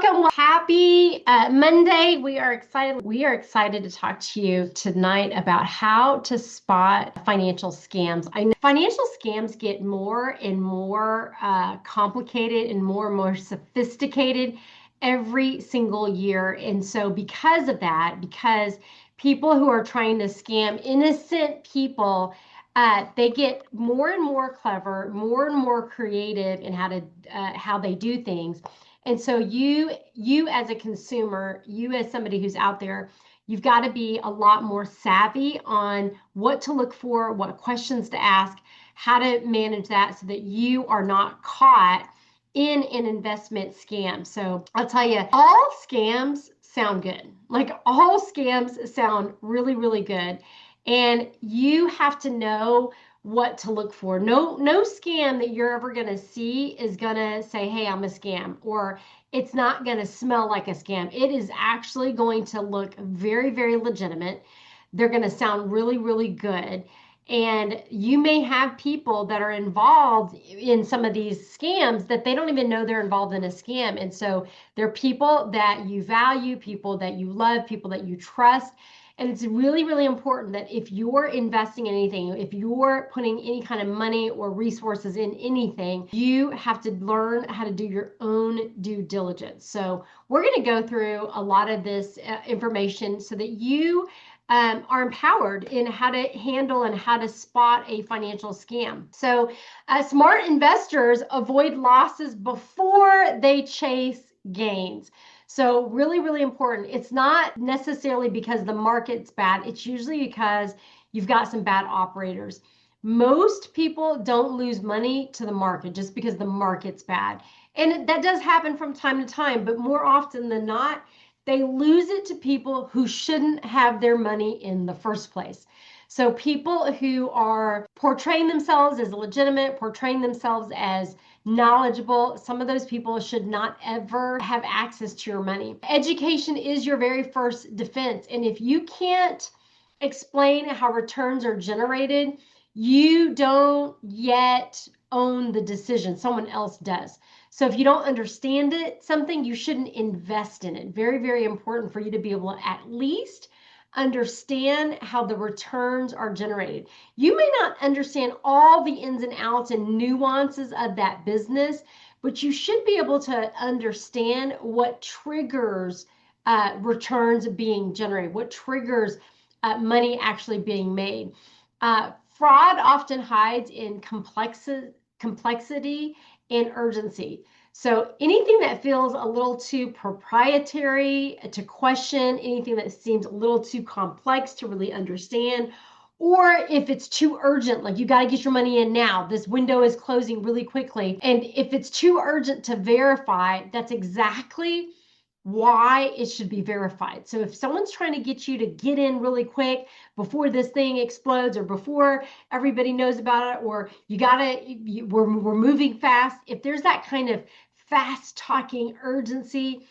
welcome. Happy Monday. We are excited. We are excited to talk to you tonight about how to spot financial scams. I know financial scams get more and more complicated and more sophisticated every single year. And so because of that, because people who are trying to scam innocent people, they get more and more clever, more and more creative in how they do things. And so you as a consumer, you as somebody who's out there, you've got to be a lot more savvy on what to look for, what questions to ask, how to manage that so that you are not caught in an investment scam. So I'll tell you, all scams sound good. Like all scams sound really, really good. And you have to know what to look for. No scam that you're ever going to see is going to say, hey, I'm a scam, or it's not going to smell like a scam. It is actually going to look very, very legitimate. They're going to sound really, really good. And you may have people that are involved in some of these scams that they don't even know they're involved in a scam. And so they're people that you value, people that you love, people that you trust. And it's really, really important that if you're investing in anything, if you're putting any kind of money or resources in anything, you have to learn how to do your own due diligence. So we're going to go through a lot of this information so that you are empowered in how to handle and how to spot a financial scam. So smart investors avoid losses before they chase gains. So really, really important. It's not necessarily because the market's bad. It's usually because you've got some bad operators. Most people don't lose money to the market just because the market's bad. And that does happen from time to time, but more often than not, they lose it to people who shouldn't have their money in the first place. So people who are portraying themselves as legitimate, portraying themselves as knowledgeable, some of those people should not ever have access to your money. Education is your very first defense. And if you can't explain how returns are generated, you don't yet own the decision. Someone else does. So if you don't understand something, you shouldn't invest in it. Very, very important for you to be able to at least understand how the returns are generated. You may not understand all the ins and outs and nuances of that business, but you should be able to understand what triggers returns being generated, what triggers money actually being made. Fraud often hides in complexity and urgency. So anything that feels a little too proprietary to question, anything that seems a little too complex to really understand, or if it's too urgent, like you got to get your money in now, this window is closing really quickly. And if it's too urgent to verify, that's exactly why it should be verified. So if someone's trying to get you to get in really quick before this thing explodes or before everybody knows about it, or we're moving fast, if there's that kind of fast talking urgency,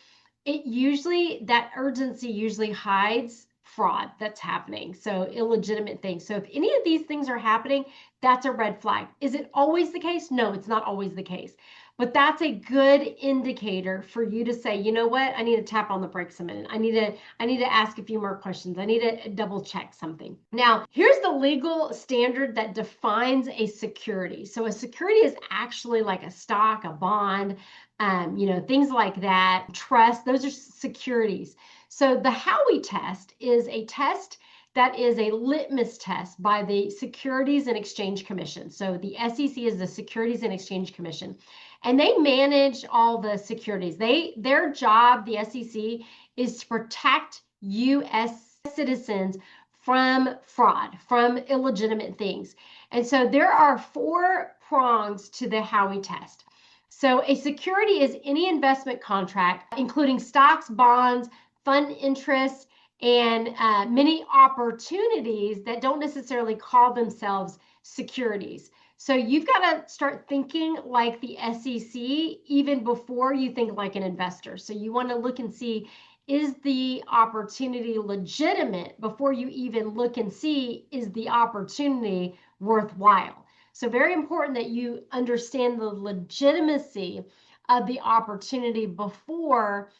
that urgency usually hides fraud that's happening. So illegitimate things. So if any of these things are happening, that's a red flag. Is it always the case? No, it's not always the case. But that's a good indicator for you to say, you know what, I need to tap on the brakes a minute. I need to ask a few more questions. I need to double check something. Now, here's the legal standard that defines a security. So a security is actually like a stock, a bond, things like that, trust, those are securities. So the Howey test is a test that is a litmus test by the Securities and Exchange Commission. So the SEC is the Securities and Exchange Commission, and they manage all the securities. Their job, the SEC, is to protect U.S. citizens from fraud, from illegitimate things. And so there are 4 prongs to the Howey test. So a security is any investment contract, including stocks, bonds, fund interests, and many opportunities that don't necessarily call themselves securities. So you've got to start thinking like the SEC even before you think like an investor. So you want to look and see, is the opportunity legitimate before you even look and see, is the opportunity worthwhile? So very important that you understand the legitimacy of the opportunity before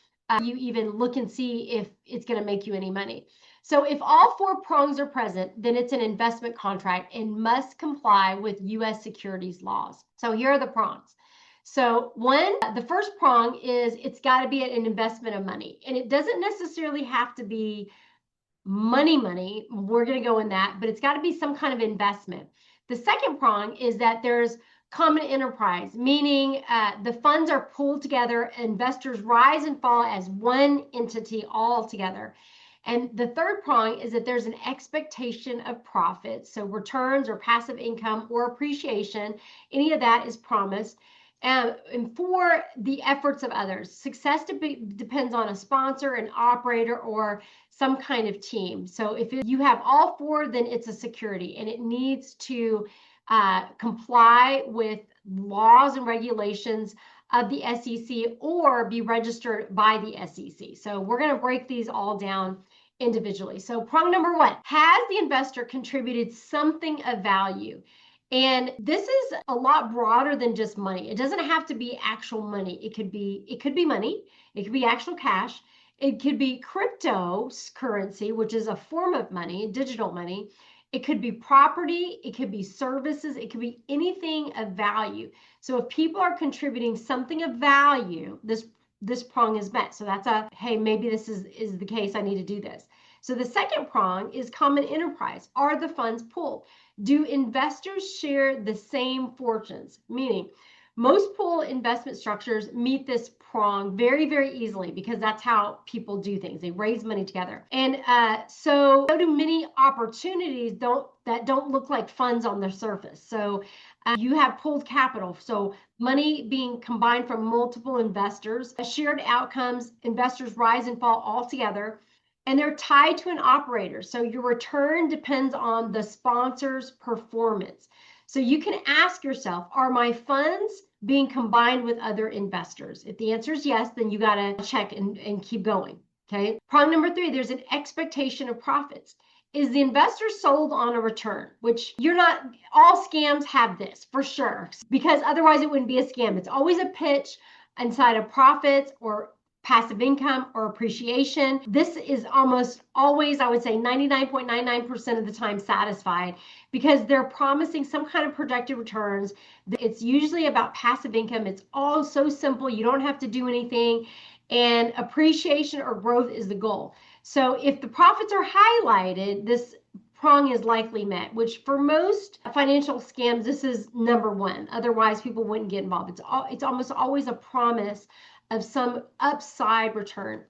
you even look and see if it's going to make you any money. So if all four prongs are present, then it's an investment contract and must comply with U.S. securities laws. So here are the prongs. So one, the first prong is it's got to be an investment of money. And it doesn't necessarily have to be money. We're going to go in that, but it's got to be some kind of investment. The second prong is that there's common enterprise, meaning the funds are pulled together, investors rise and fall as one entity all together. And the third prong is that there's an expectation of profits, so returns or passive income or appreciation, any of that is promised. And for the efforts of others. Success depends on a sponsor, an operator, or some kind of team. So if you have all four, then it's a security, and it needs to comply with laws and regulations of the SEC or be registered by the SEC. So we're going to break these all down individually. So prong number one, has the investor contributed something of value? And this is a lot broader than just money. It doesn't have to be actual money. It could be money. It could be actual cash. It could be cryptocurrency, which is a form of money, digital money. It could be property. It could be services. It could be anything of value. So if people are contributing something of value, this prong is met. So that's hey, maybe this is the case. I need to do this. So the second prong is common enterprise. Are the funds pooled? Do investors share the same fortunes? Meaning, most pool investment structures meet this prong very, very easily because that's how people do things. They raise money together. And so do many opportunities that don't look like funds on the surface. So you have pooled capital. So money being combined from multiple investors, shared outcomes, investors rise and fall all together. And they're tied to an operator. So your return depends on the sponsor's performance. So you can ask yourself, are my funds being combined with other investors? If the answer is yes, then you got to check and keep going. Okay. Prong number three, there's an expectation of profits. Is the investor sold on a return? Which all scams have this for sure, because otherwise it wouldn't be a scam. It's always a pitch inside of profits or passive income or appreciation. This is almost always, I would say 99.99% of the time satisfied because they're promising some kind of projected returns. It's usually about passive income. It's all so simple. You don't have to do anything. And appreciation or growth is the goal. So if the profits are highlighted, this prong is likely met, which for most financial scams, this is number one. Otherwise, people wouldn't get involved. It's almost always a promise of some upside return.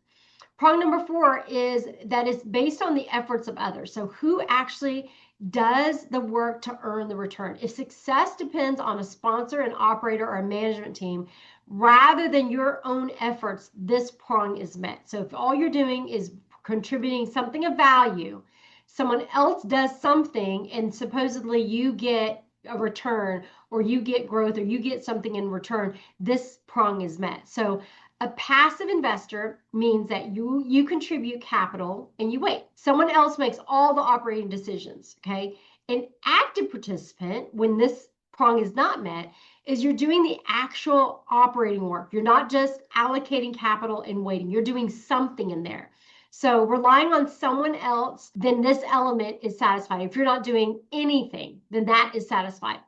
Prong number four is that it's based on the efforts of others. So who actually does the work to earn the return? If success depends on a sponsor, an operator, or a management team, rather than your own efforts, this prong is met. So if all you're doing is contributing something of value, someone else does something and supposedly you get a return or you get growth or you get something in return, this prong is met. So a passive investor means that you contribute capital and you wait. Someone else makes all the operating decisions, okay? An active participant, when this prong is not met, is you're doing the actual operating work. You're not just allocating capital and waiting. You're doing something in there. So relying on someone else, then this element is satisfied. If you're not doing anything, then that is satisfied.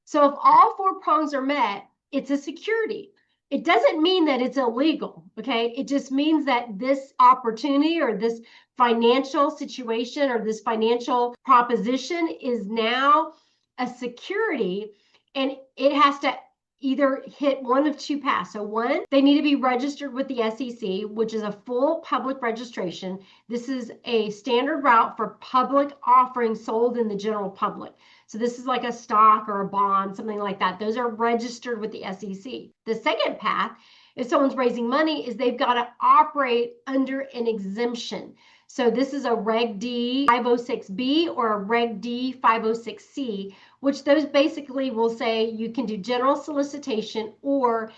So if all four prongs are met, it's a security. It doesn't mean that it's illegal, okay? It just means that this opportunity or this financial situation or this financial proposition is now a security, and it has to either hit one of two paths. So one, they need to be registered with the SEC, which is a full public registration. This is a standard route for public offerings sold in the general public. So this is like a stock or a bond, something like that. Those are registered with the SEC. The second path, if someone's raising money, is they've got to operate under an exemption. So this is a Reg D 506B or a Reg D 506C, which those basically will say you can do general solicitation or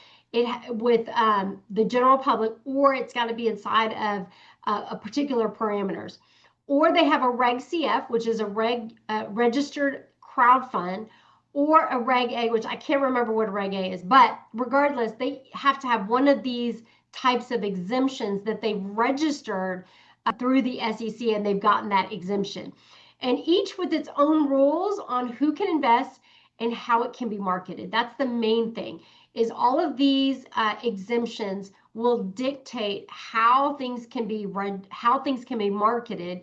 with the general public, or it's got to be inside of a particular parameters. Or they have a Reg CF, which is a registered crowd fund, or a Reg A, which I can't remember what a Reg A is, but regardless, they have to have one of these types of exemptions that they've registered through the SEC, and they've gotten that exemption. And each with its own rules on who can invest and how it can be marketed. That's the main thing, is all of these exemptions will dictate how things can be marketed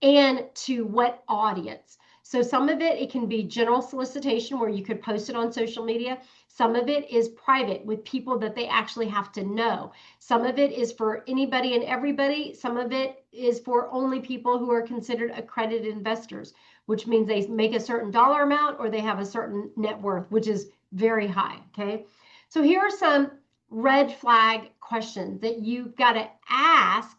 and to what audience. So some of it can be general solicitation where you could post it on social media. Some of it is private with people that they actually have to know. Some of it is for anybody and everybody. Some of it is for only people who are considered accredited investors, which means they make a certain dollar amount or they have a certain net worth, which is very high, okay? So here are some red flag questions that you've got to ask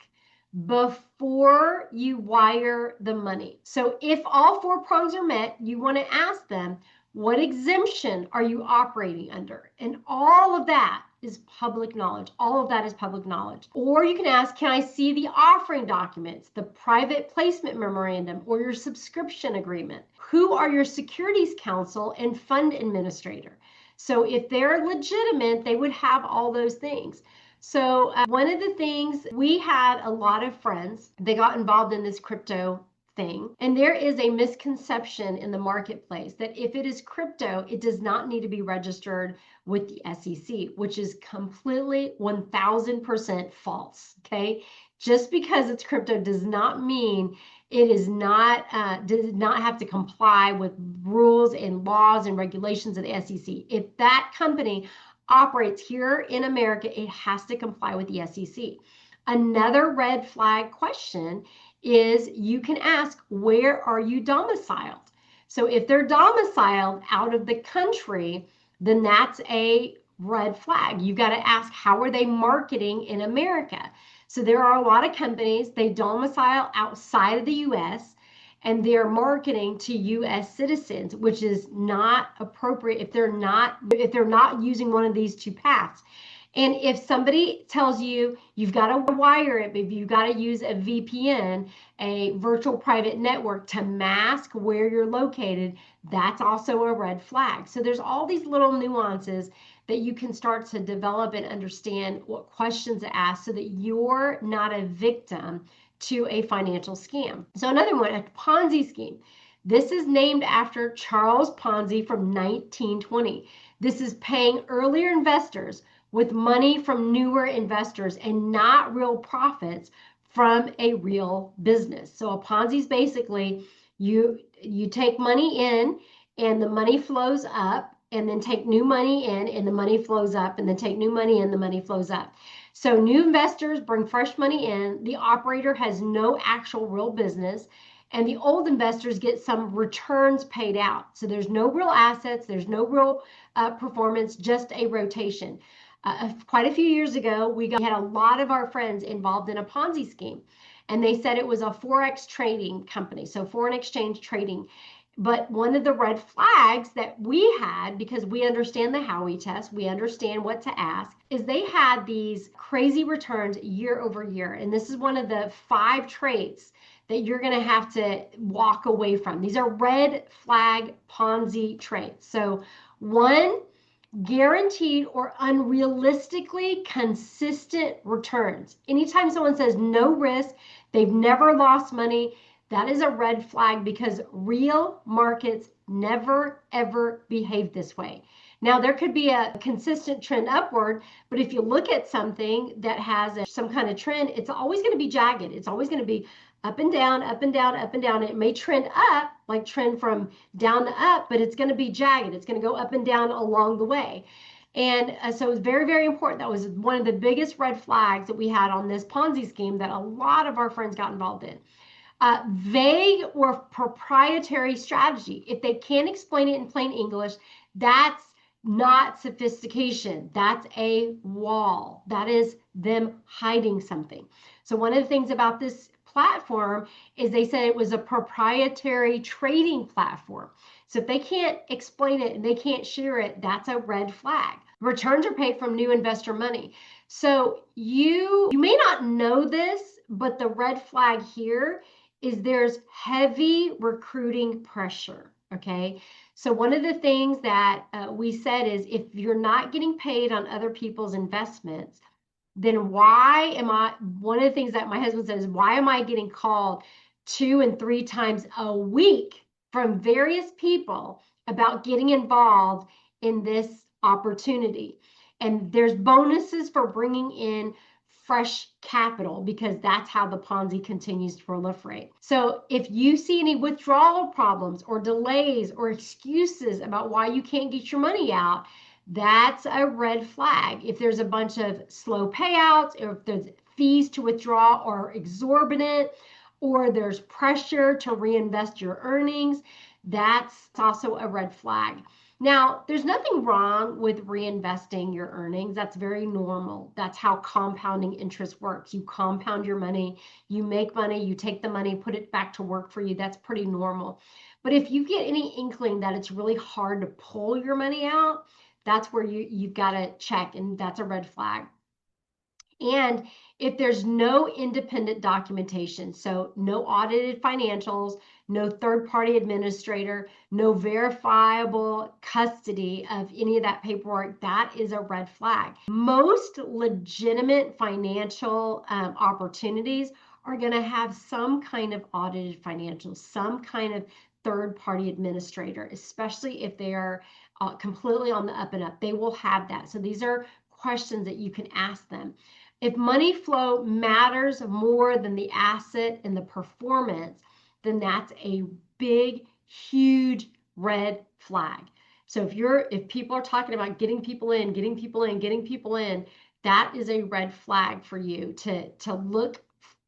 before you wire the money. So if all four prongs are met, you want to ask them, what exemption are you operating under? And all of that is public knowledge. All of that is public knowledge. Or you can ask, can I see the offering documents, the private placement memorandum, or your subscription agreement? Who are your securities counsel and fund administrator? So if they're legitimate, they would have all those things. So one of the things, we had a lot of friends, they got involved in this crypto thing. And there is a misconception in the marketplace that if it is crypto, it does not need to be registered with the SEC, which is completely 1000% false. Okay. Just because it's crypto does not mean it is not, does not have to comply with rules and laws and regulations of the SEC. If that company operates here in America, it has to comply with the SEC. Another red flag question is you can ask, where are you domiciled? So if they're domiciled out of the country, then that's a red flag. You've got to ask, how are they marketing in America? So there are a lot of companies, they domicile outside of the US and they're marketing to US citizens, which is not appropriate if they're not using one of these two paths. And if somebody tells you you've got to wire it, maybe you've got to use a VPN, a virtual private network, to mask where you're located, that's also a red flag. So there's all these little nuances that you can start to develop and understand what questions to ask so that you're not a victim to a financial scam. So another one, a Ponzi scheme. This is named after Charles Ponzi from 1920. This is paying earlier investors with money from newer investors and not real profits from a real business. So a Ponzi is basically you take money in and the money flows up, and then take new money in and the money flows up, and then take new money in, the money flows up. So new investors bring fresh money in, the operator has no actual real business, and the old investors get some returns paid out. So there's no real assets, there's no real performance, just a rotation. Quite a few years ago, we had a lot of our friends involved in a Ponzi scheme, and they said it was a Forex trading company, so foreign exchange trading. But one of the red flags that we had, because we understand the Howey Test, we understand what to ask, is they had these crazy returns year over year. And this is one of the 5 traits that you're going to have to walk away from. These are red flag Ponzi traits. So 1, guaranteed or unrealistically consistent returns. Anytime someone says no risk, they've never lost money, that is a red flag, because real markets never, ever behave this way. Now, there could be a consistent trend upward, but if you look at something that has some kind of trend, it's always going to be jagged. It's always going to be up and down, up and down, up and down. It may trend up, like trend from down to up, but it's going to be jagged. It's going to go up and down along the way. And so it's very, very important. That was one of the biggest red flags that we had on this Ponzi scheme that a lot of our friends got involved in. Vague or proprietary strategy. If they can't explain it in plain English, that's not sophistication. That's a wall. That is them hiding something. So one of the things about this platform is they said it was a proprietary trading platform. So if they can't explain it and they can't share it, that's a red flag. Returns are paid from new investor money. So you may not know this, but the red flag here is there's heavy recruiting pressure. Okay. So one of the things that we said is if you're not getting paid on other people's investments, then why am I, one of the things that my husband says, why am I getting called 2 and 3 times a week from various people about getting involved in this opportunity? And there's bonuses for bringing in fresh capital because that's how the Ponzi continues to proliferate. So if you see any withdrawal problems or delays or excuses about why you can't get your money out, that's a red flag. If there's a bunch of slow payouts, or if there's fees to withdraw or exorbitant, or there's pressure to reinvest your earnings, that's also a red flag. Now, there's nothing wrong with reinvesting your earnings. That's very normal. That's how compounding interest works. You compound your money, you make money, you take the money, put it back to work for you. That's pretty normal. But if you get any inkling that it's really hard to pull your money out, that's where you've got to check, and that's a red flag. And if there's no independent documentation, so no audited financials, no third-party administrator, no verifiable custody of any of that paperwork, that is a red flag. Most legitimate financial opportunities are going to have some kind of audited financials, some kind of third-party administrator, especially if they are completely on the up and up. They will have that. So these are questions that you can ask them. If money flow matters more than the asset and the performance, then that's a big, huge red flag. So if people are talking about getting people in, that is a red flag for you to look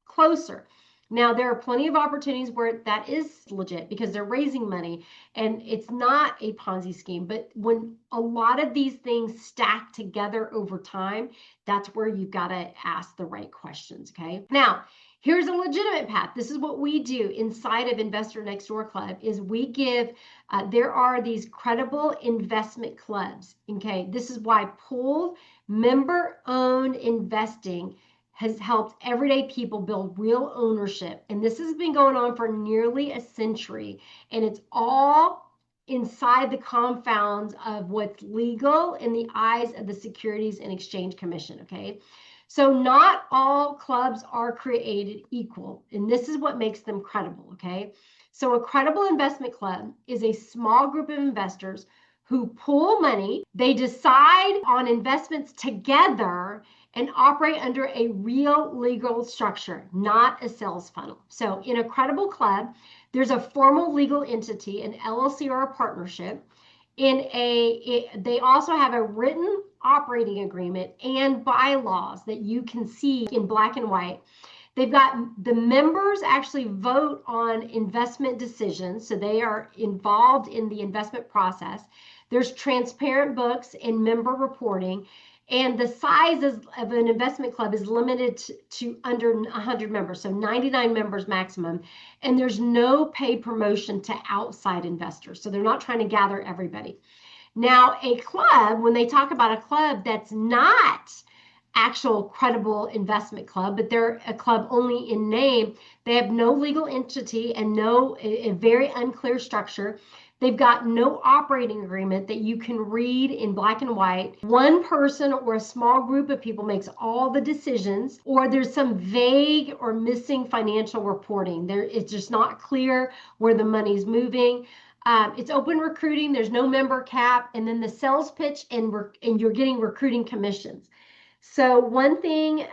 closer. Now, there are plenty of opportunities where that is legit because they're raising money and it's not a Ponzi scheme. But when a lot of these things stack together over time, that's where you've got to ask the right questions, okay? Now, here's a legitimate path. This is what we do inside of Investor Next Door Club is we give, there are these credible investment clubs, okay? This is why pooled member-owned investing has helped everyday people build real ownership. And this has been going on for nearly a century. And it's all inside the confounds of what's legal in the eyes of the Securities and Exchange Commission, okay? So not all clubs are created equal. And this is what makes them credible, okay? So a credible investment club is a small group of investors who pool money. They decide on investments together and operate under a real legal structure, not a sales funnel. So in a credible club, there's a formal legal entity, an LLC or a partnership. They also have a written operating agreement and bylaws that you can see in black and white. They've got the members actually vote on investment decisions, so they are involved in the investment process. There's transparent books and member reporting. And the size of an investment club is limited to under 100 members, so 99 members maximum. And there's no paid promotion to outside investors. So they're not trying to gather everybody. Now, a club, when they talk about a club that's not actual credible investment club, but they're a club only in name, they have no legal entity and a very unclear structure. They've got no operating agreement that you can read in black and white. One person or a small group of people makes all the decisions, or there's some vague or missing financial reporting. It's just not clear where the money's moving. It's open recruiting. There's no member cap, and then the sales pitch, and you're getting recruiting commissions. So one thing,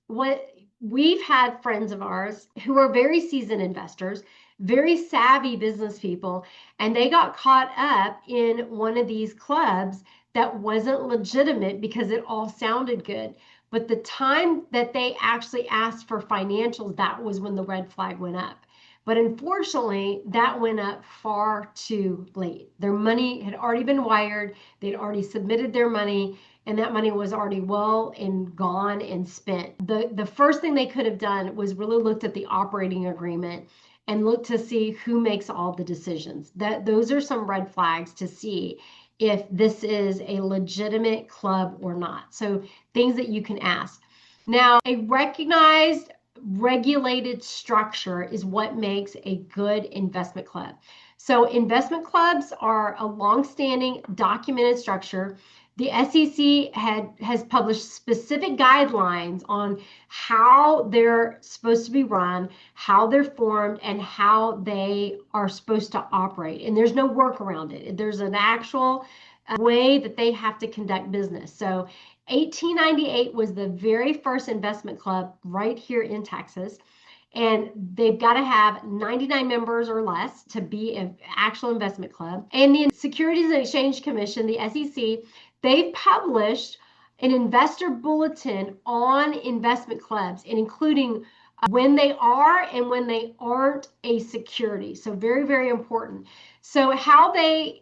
what we've had friends of ours who are very seasoned investors, very savvy business people, and they got caught up in one of these clubs that wasn't legitimate because it all sounded good. But the time that they actually asked for financials, that was when the red flag went up. But unfortunately, that went up far too late. Their money had already been wired. They'd already submitted their money, and that money was already well and gone and spent. The first thing they could have done was really looked at the operating agreement and look to see who makes all the decisions. Those are some red flags to see if this is a legitimate club or not. So things that you can ask. Now, a recognized regulated structure is what makes a good investment club. So investment clubs are a long-standing documented structure. The SEC has published specific guidelines on how they're supposed to be run, how they're formed, and how they are supposed to operate. And there's no work around it. There's an actual way that they have to conduct business. So 1898 was the very first investment club right here in Texas. And they've got to have 99 members or less to be an actual investment club. And the Securities and Exchange Commission, the SEC, they've published an investor bulletin on investment clubs, and including when they are and when they aren't a security. So very, very important. So how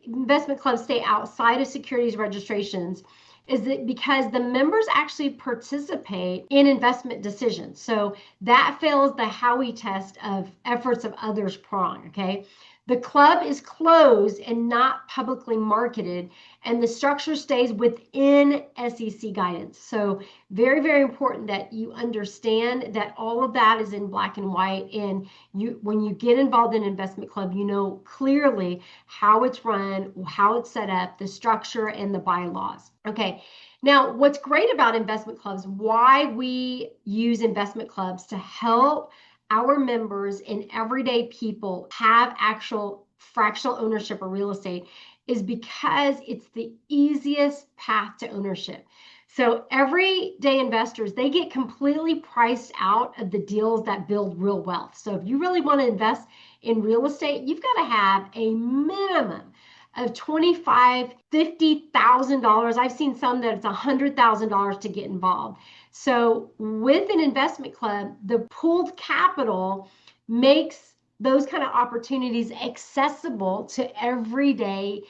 investment clubs stay outside of securities registrations is that because the members actually participate in investment decisions. So that fails the Howey Test of efforts of others prong, okay? The club is closed and not publicly marketed, and the structure stays within SEC guidance. So very, very important that you understand that all of that is in black and white. And when you get involved in an investment club, you know clearly how it's run, how it's set up, the structure, and the bylaws. Okay. Now, what's great about investment clubs, why we use investment clubs to help our members and everyday people have actual fractional ownership of real estate, is because it's the easiest path to ownership. So everyday investors, they get completely priced out of the deals that build real wealth. So if you really want to invest in real estate, you've got to have a minimum of $25,000, $50,000. I've seen some that it's $100,000 to get involved. So with an investment club, the pooled capital makes those kind of opportunities accessible to everyday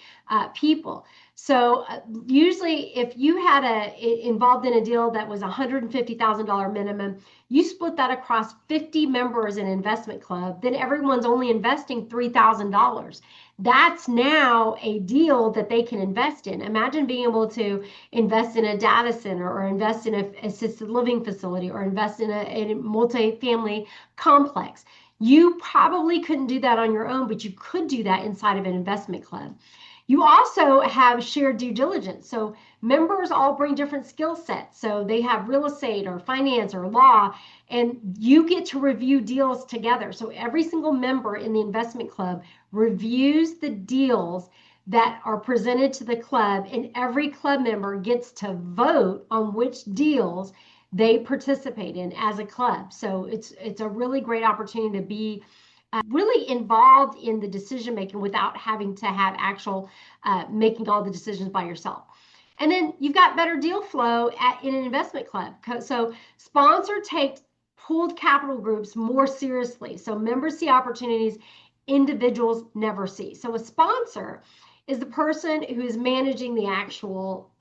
people. So usually if you had involved in a deal that was $150,000 minimum, you split that across 50 members in an investment club, then everyone's only investing $3,000. That's now a deal that they can invest in. Imagine being able to invest in a data center, or invest in an assisted living facility, or invest in a multi-family complex. You probably couldn't do that on your own, but you could do that inside of an investment club. You also have shared due diligence. So members all bring different skill sets. So they have real estate or finance or law, and you get to review deals together. So every single member in the investment club reviews the deals that are presented to the club, and every club member gets to vote on which deals they participate in as a club. So it's a really great opportunity to be really involved in the decision making without having to have actual making all the decisions by yourself. And then you've got better deal flow in an investment club. So sponsor takes pooled capital groups more seriously. So members see opportunities individuals never see. So a sponsor is the person who is managing the actual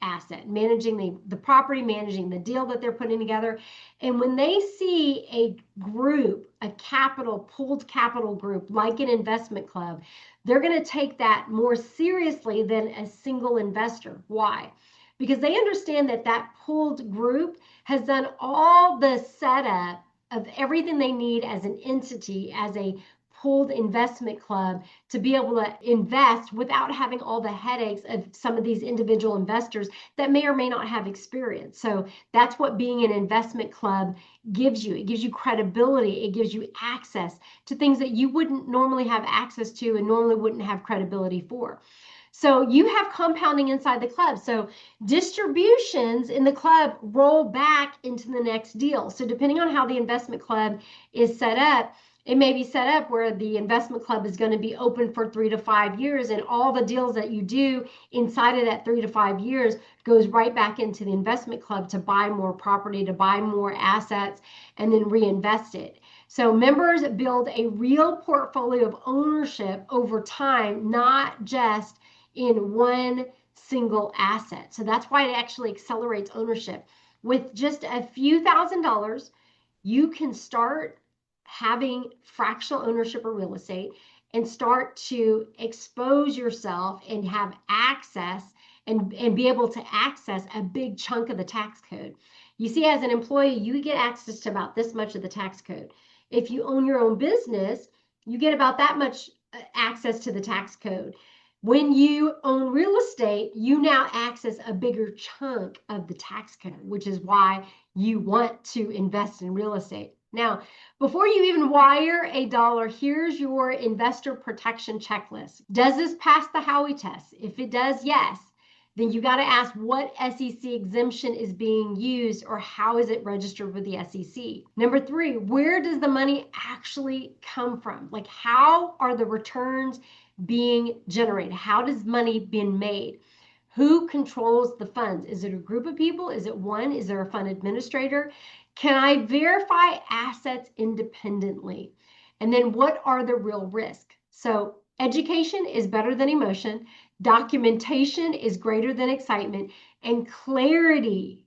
asset, managing the property, managing the deal that they're putting together. And when they see a group, a pooled capital group, like an investment club, they're going to take that more seriously than a single investor. Why? Because they understand that pooled group has done all the setup of everything they need as an entity, as a pooled investment club, to be able to invest without having all the headaches of some of these individual investors that may or may not have experience. So that's what being an investment club gives you. It gives you credibility. It gives you access to things that you wouldn't normally have access to and normally wouldn't have credibility for. So you have compounding inside the club. So distributions in the club roll back into the next deal. So depending on how the investment club is set up, it may be set up where the investment club is going to be open for 3 to 5 years, and all the deals that you do inside of that 3 to 5 years goes right back into the investment club to buy more property, to buy more assets, and then reinvest it. So members build a real portfolio of ownership over time, not just in one single asset. So that's why it actually accelerates ownership. With just a few $1,000s, you can start having fractional ownership of real estate and start to expose yourself and have access and be able to access a big chunk of the tax code. You see, as an employee, you get access to about this much of the tax code. If you own your own business, you get about that much access to the tax code. When you own real estate, you now access a bigger chunk of the tax code, which is why you want to invest in real estate. Now, before you even wire a dollar, here's your investor protection checklist. Does this pass the Howey test? If it does, yes, then you got to ask what SEC exemption is being used or how is it registered with the SEC. Number 3, where does the money actually come from? Like, how are the returns being generated? How does money being made? Who controls the funds? Is it a group of people? Is it one? Is there a fund administrator? Can I verify assets independently? And then what are the real risks? So education is better than emotion. Documentation is greater than excitement. And clarity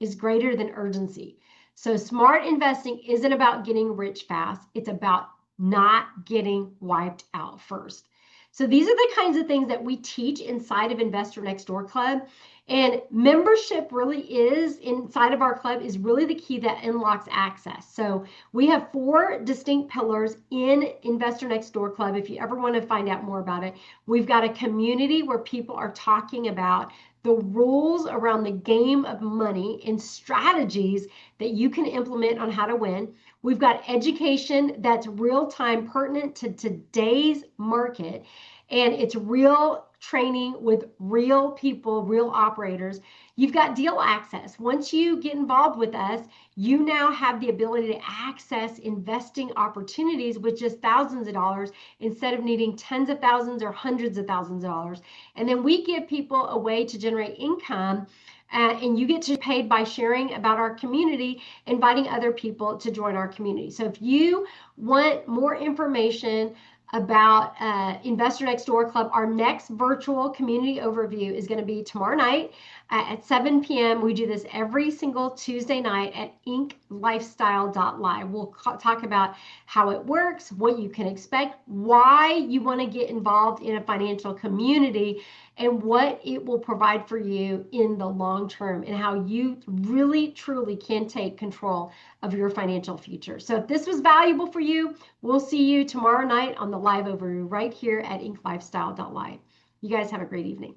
is greater than urgency. So smart investing isn't about getting rich fast. It's about not getting wiped out first. So these are the kinds of things that we teach inside of Investor Next Door Club. And membership really is, inside of our club, is really the key that unlocks access. So we have 4 distinct pillars in Investor Next Door Club. If you ever want to find out more about it, we've got a community where people are talking about the rules around the game of money and strategies that you can implement on how to win. We've got education that's real-time, pertinent to today's market, and it's real training with real people, real operators. You've got deal access. Once you get involved with us, you now have the ability to access investing opportunities with just thousands of dollars instead of needing tens of thousands or hundreds of thousands of dollars. And then we give people a way to generate income, and you get to paid by sharing about our community, inviting other people to join our community. So if you want more information about Investor Next Door Club, our next virtual community overview is going to be tomorrow night at 7 p.m. We do this every single Tuesday night at inklifestyle.live. We'll talk about how it works, what you can expect, why you want to get involved in a financial community, and what it will provide for you in the long term, and how you really, truly can take control of your financial future. So if this was valuable for you, we'll see you tomorrow night on the live overview right here at inklifestyle.live. You guys have a great evening.